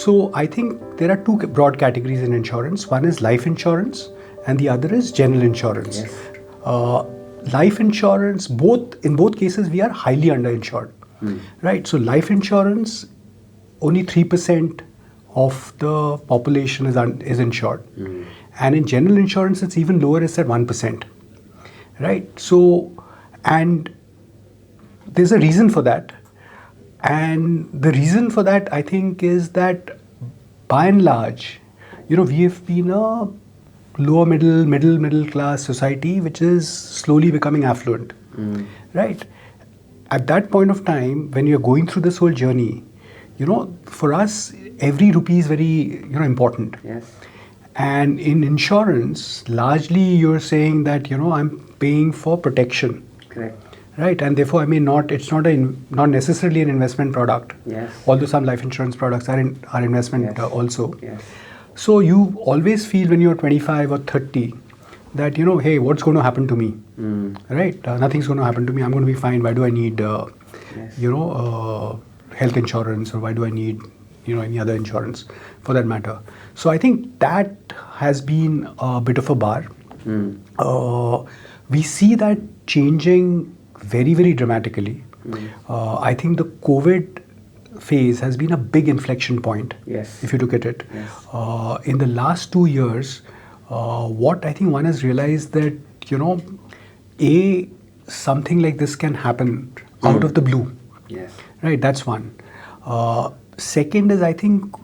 So I think there are two broad categories in insurance. One is life insurance and the other is general insurance. Yes. Life insurance, in both cases, we are highly underinsured. Right? So life insurance, only 3% of the population is insured. And in general insurance, it's even lower, it's at 1%. Right? So, and there's a reason for that. And the reason for that, I think, is that by and large, we have been a lower middle class society which is slowly becoming affluent. Right? At that point of time, when you're going through this whole journey, for us, every rupee is very, important. Yes. And in insurance, largely you're saying that, I'm paying for protection. Correct. Right, and therefore, it's not necessarily an investment product. Yes. Although some life insurance products are investment Yes. Also. Yes. So you always feel when you're 25 or 30 that, hey, what's going to happen to me? Right? Nothing's going to happen to me. I'm going to be fine. Why do I need, health insurance, or why do I need, any other insurance for that matter? So I think that has been a bit of a bar. We see that changing very, very dramatically. I think the COVID phase has been a big inflection point. Yes. If you look at it. Yes. In the last 2 years, what I think one has realized that, something like this can happen out of the blue. Yes. Right, that's one. Second is, I think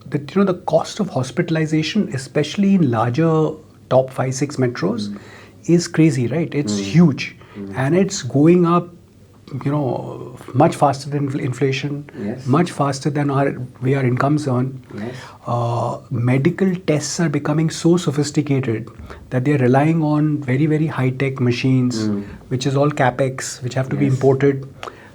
that, the cost of hospitalization, especially in larger top 5-6 metros, is crazy, right? It's huge. And it's going up, much faster than inflation, Yes. much faster than where our incomes earn. Yes. Medical tests are becoming so sophisticated that they're relying on very, very high-tech machines, which is all capex, which have to be Yes. imported.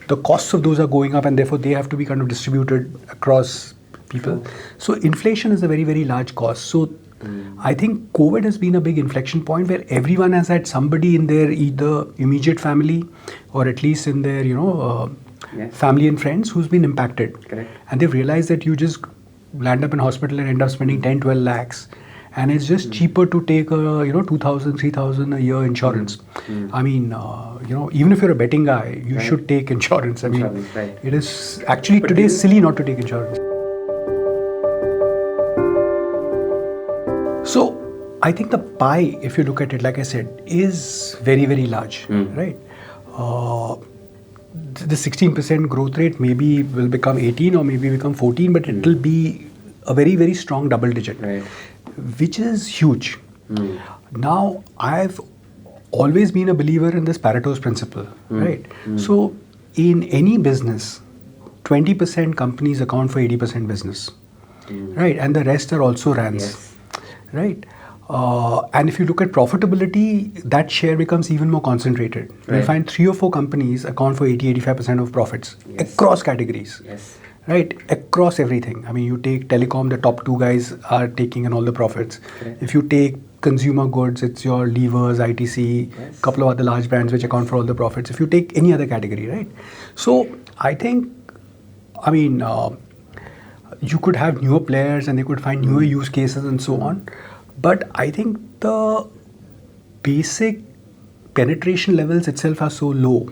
The costs of those are going up, and therefore they have to be kind of distributed across people. So inflation is a very, very large cost. So I think COVID has been a big inflection point where everyone has had somebody in their either immediate family or at least in their, Yes. family and friends who's been impacted. Correct. And they've realized that you just land up in hospital and end up spending 10-12 lakhs. And it's just cheaper to take a, 2,000, 3,000 a year insurance. I mean, even if you're a betting guy, you Right. should take insurance. I mean, Insurance, right. it is actually But today do you- silly not to take insurance. So I think the pie, if you look at it, like I said, is very, very large, right? The 16% growth rate maybe will become 18 or maybe become 14, but it will be a very, very strong double digit, Right. which is huge. Now, I've always been a believer in this Pareto's principle, right? So in any business, 20% companies account for 80% business, right? And the rest are also rans. Yes. Right? And if you look at profitability, that share becomes even more concentrated. You'll Right. find 3 or 4 companies account for 80-85% of profits Yes. across categories. Yes. Right? Across everything. I mean, you take telecom, the top 2 guys are taking in all the profits. Correct. If you take consumer goods, it's your levers, ITC, Yes. couple of other large brands which account for all the profits. If you take any other category, right? So I think, you could have newer players and they could find newer use cases and so on. But I think the basic penetration levels itself are so low,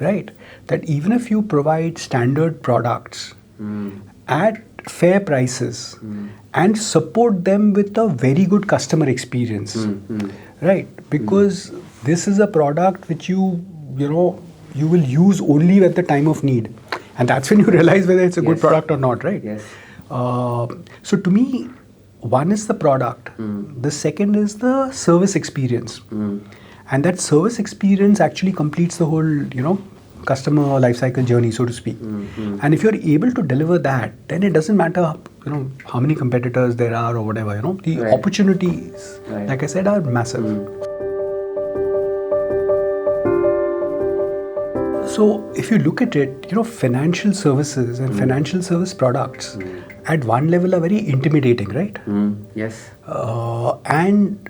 right? That even if you provide standard products at fair prices and support them with a very good customer experience, right? Because this is a product which you will use only at the time of need. And that's when you realize whether it's a good Yes. product or not, right? Yes. So to me, one is the product. The second is the service experience. And that service experience actually completes the whole, customer lifecycle journey, so to speak. And if you're able to deliver that, then it doesn't matter, how many competitors there are or whatever, the Right. opportunities, Right. like I said, are massive. So if you look at it, financial services and financial service products at one level are very intimidating, right? Yes. And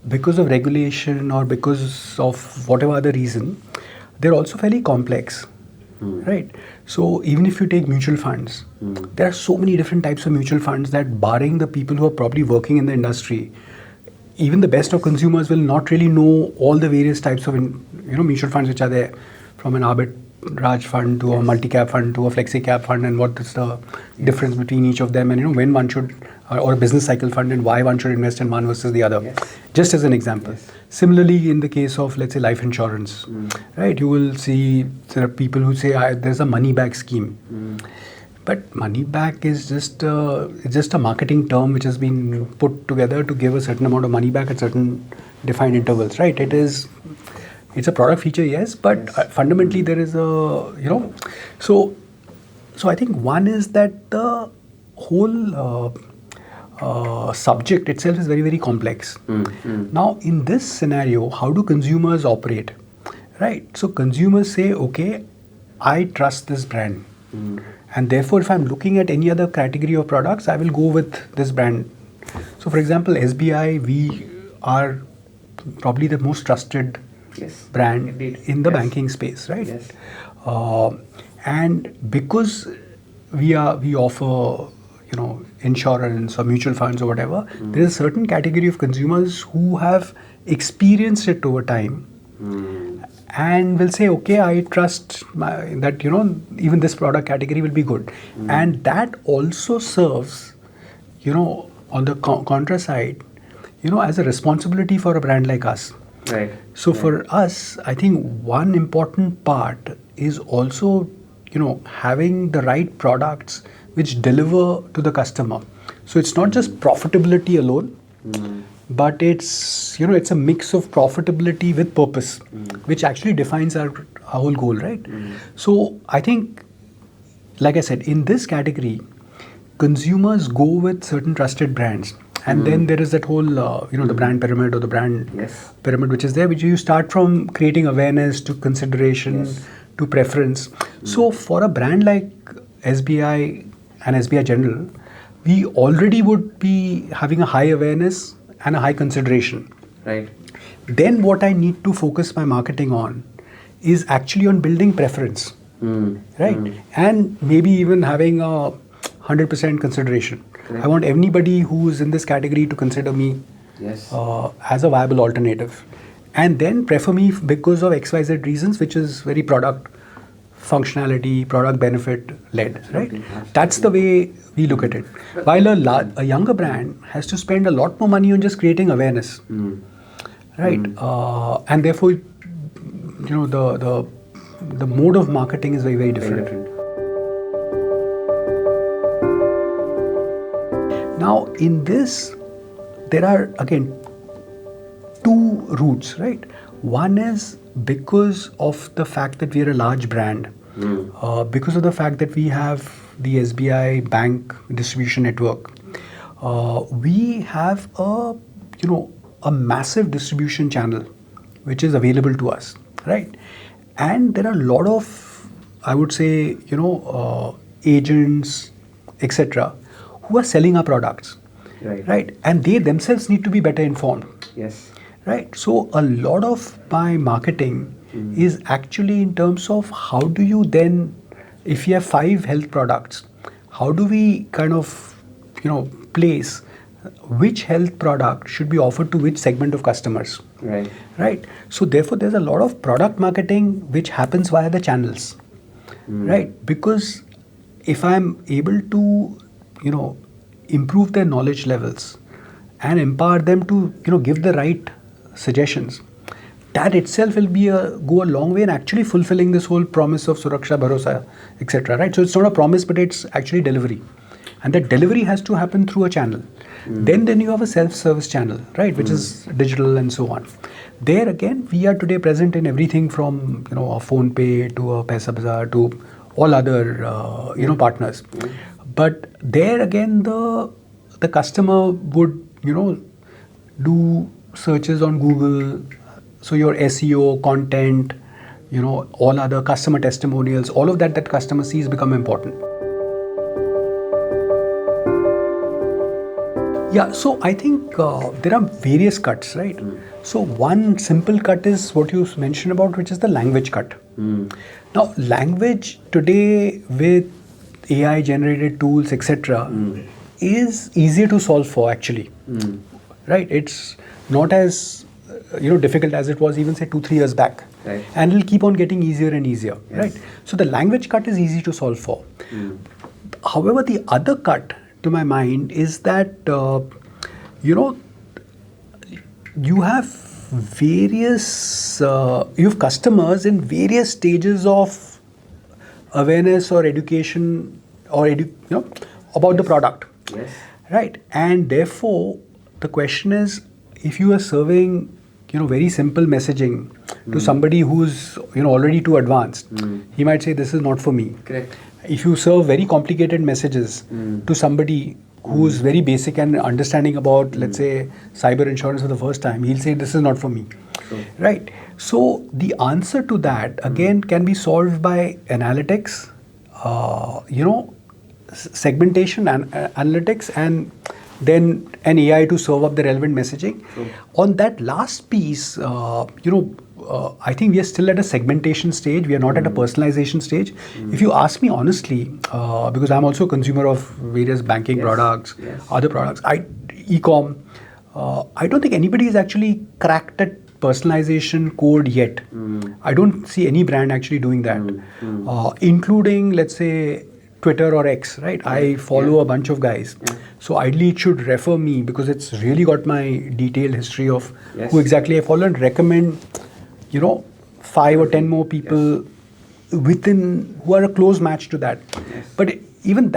because of regulation or because of whatever other reason, they're also fairly complex, right? So even if you take mutual funds, there are so many different types of mutual funds that, barring the people who are probably working in the industry, even the best of consumers will not really know all the various types of mutual funds which are there, from an arbitrage fund to a multi-cap fund to a flexi-cap fund, and what is the difference between each of them, and when one should, or a business cycle fund, and why one should invest in one versus the other. Just as an example. Similarly, in the case of, let's say, life insurance, right? You will see there are people who say there's a money back scheme. But money back is just a marketing term which has been put together to give a certain amount of money back at certain defined intervals, right? It's a product feature, yes, but fundamentally there is so I think one is that the whole subject itself is very, very complex. Now, in this scenario, how do consumers operate, right? So consumers say, okay, I trust this brand. And therefore, if I'm looking at any other category of products, I will go with this brand. So, for example, SBI, we are probably the most trusted brand in the banking space, right? And because we offer, insurance or mutual funds or whatever, there is a certain category of consumers who have experienced it over time. And will say, okay, I trust that, even this product category will be good. And that also serves, on the contra side, as a responsibility for a brand like us. Right. So for us, I think one important part is also, having the right products which deliver to the customer. So it's not just profitability alone, but it's a mix of profitability with purpose, which actually defines our whole goal, right? So I think, like I said, in this category, consumers go with certain trusted brands, and then there is that whole the brand pyramid or the brand pyramid which is there, which you start from creating awareness to consideration to preference. So for a brand like SBI and SBI General, we already would be having a high awareness and a high consideration. Right. Then what I need to focus my marketing on is actually on building preference, right? And maybe even having a 100% consideration. Correct. I want anybody who is in this category to consider me as a viable alternative, and then prefer me because of XYZ reasons, which is very product functionality, product benefit led, right? That's the way we look at it. While a younger brand has to spend a lot more money on just creating awareness, right? And therefore, the mode of marketing is very, very different. Now, in this, there are again two routes, right? One is because of the fact that we are a large brand, because of the fact that we have the SBI bank distribution network, we have a massive distribution channel which is available to us, right? And there are a lot of, I would say, agents, etc., who are selling our products, right? And they themselves need to be better informed. Yes. Right. So a lot of my marketing is actually in terms of how do you then, if you have 5 health products, how do we kind of, place which health product should be offered to which segment of customers. Right. Right. So therefore, there's a lot of product marketing which happens via the channels. Right. Because if I'm able to, improve their knowledge levels and empower them to, give the right suggestions, that itself will go a long way in actually fulfilling this whole promise of Suraksha, Bharosa, etc. Right? So it's not a promise, but it's actually delivery. And that delivery has to happen through a channel. Then you have a self-service channel, right, which is digital and so on. There again, we are today present in everything from, a phone pay to a Paisa Bazaar to all other, partners. But there again, the customer would, do searches on Google. So your SEO, content, all other customer testimonials, all of that customer sees become important. Yeah, so I think there are various cuts, right? So one simple cut is what you mentioned about, which is the language cut. Now, language today with AI generated tools, etc., is easier to solve for actually. Right? It's not as difficult as it was even say 2-3 years back. Right. And it'll keep on getting easier and easier. Yes. Right? So the language cut is easy to solve for. However, the other cut to my mind is that you have various you have customers in various stages of awareness or education or about the product. Yes. Right? And therefore the question is, if you are serving very simple messaging to somebody who's already too advanced, he might say this is not for me. Correct. If you serve very complicated messages to somebody who's very basic and understanding about, let's say, cyber insurance for the first time, he'll say this is not for me. Sure. Right? So the answer to that again can be solved by analytics, segmentation and analytics, and then an AI to serve up the relevant messaging. Sure. On that last piece, I think we are still at a segmentation stage. We are not at a personalization stage. If you ask me honestly, because I'm also a consumer of various banking products, other products, e-com, I don't think anybody has actually cracked that personalization code yet. I don't see any brand actually doing that, including, let's say, Twitter or X, right? I follow a bunch of guys. So ideally it should refer me because it's really got my detailed history of who exactly I follow and recommend, 5 or 10 more people within who are a close match to that. But even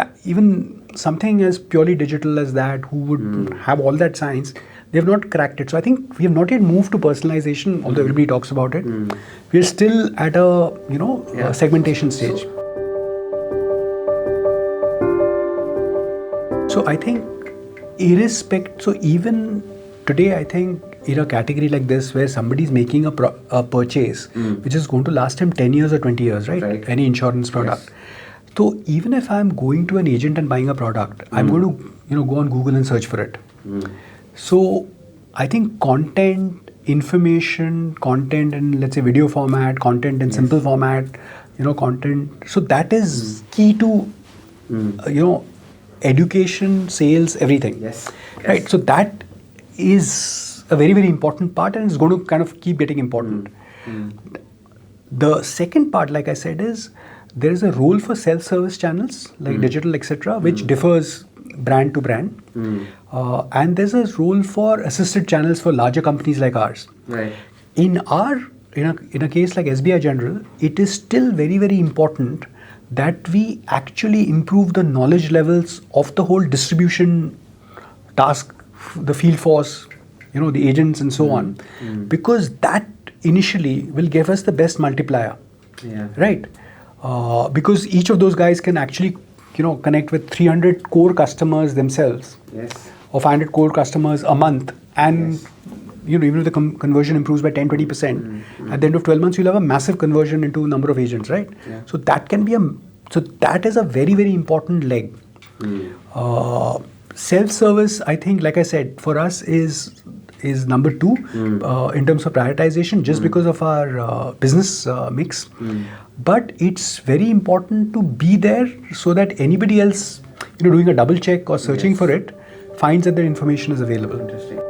something as purely digital as that, who would have all that science, they have not cracked it. So I think we have not yet moved to personalization, although everybody talks about it. We are still at a segmentation stage. So I think so even today, I think in a category like this where somebody is making a purchase which is going to last him 10 years or 20 years, right? Any insurance product. So even if I'm going to an agent and buying a product, I'm going to go on Google and search for it. So I think content, information, content in, let's say, video format, content in simple format, content. So that is key to, education, sales, everything. Yes. Right. So that is a very, very important part, and it's going to kind of keep getting important. The second part, like I said, is there is a role for self-service channels like digital, etc., which differs brand to brand. And there's a role for assisted channels for larger companies like ours. Right. In a case like SBI General, it is still very, very important that we actually improve the knowledge levels of the whole distribution task, the field force, the agents and so on, because that initially will give us the best multiplier, right? Because each of those guys can actually, connect with 300 core customers themselves, or 500 core customers a month, and even if the conversion improves by 10-20%, at the end of 12 months, you'll have a massive conversion into number of agents, right? So that can be that is a very, very important leg. Self-service, I think, like I said, for us is number 2 in terms of prioritization, just because of our business mix. But it's very important to be there so that anybody else, doing a double check or searching for it, finds that the information is available. Interesting.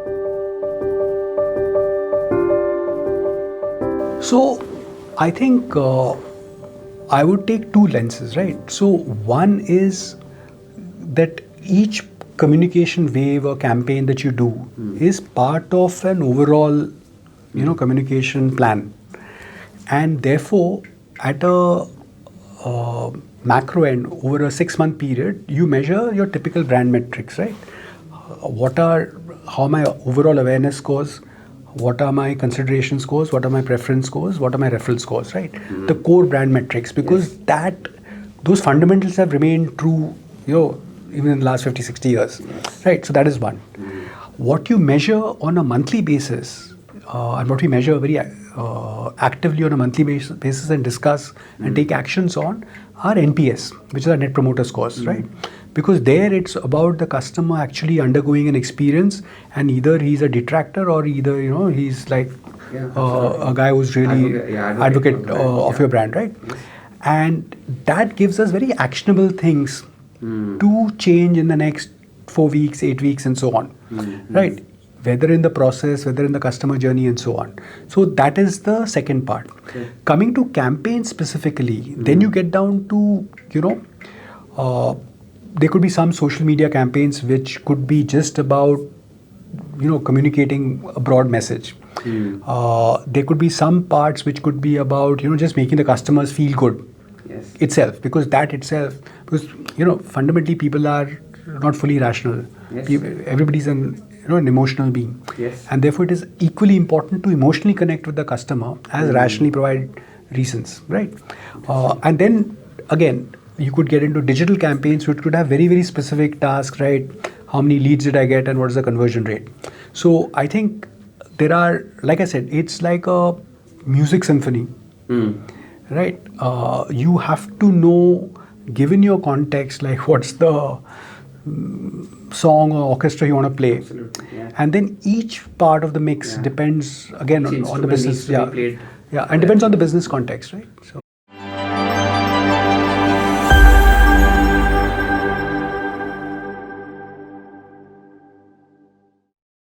So I think I would take 2 lenses, right? So one is that each communication wave or campaign that you do is part of an overall, communication plan. And therefore, at a macro end, over a 6-month period, you measure your typical brand metrics, right? How my overall awareness scores, what are my consideration scores, what are my preference scores, what are my referral scores, right? The core brand metrics, because those fundamentals have remained true, even in the last 50-60 years, right? So that is one. What you measure on a monthly basis, and what we measure very actively on a monthly basis and discuss and take actions on, are NPS, which is our Net Promoter Scores, right? because there it's about the customer actually undergoing an experience, and either he's a detractor or either he's like a guy who's really advocate of your brand, right? Yes. And that gives us very actionable things to change in the next 4 weeks, 8 weeks, and so on, right? Whether in the process, whether in the customer journey, and so on. So that is the second part. Okay. Coming to campaigns specifically, then you get down to, there could be some social media campaigns which could be just about, communicating a broad message. There could be some parts which could be about, just making the customers feel good itself, because fundamentally people are not fully rational. Yes. Everybody's an emotional being. Yes. And therefore it is equally important to emotionally connect with the customer as rationally provide reasons, right? And then again, you could get into digital campaigns which could have very, very specific tasks, right? How many leads did I get and what is the conversion rate? So I think there are, like I said, it's like a music symphony, right? You have to know, given your context, like what's the song or orchestra you want to play. Absolutely, yeah. And then each part of the mix depends again on the business. Needs to be played. And depends on the business context, right? So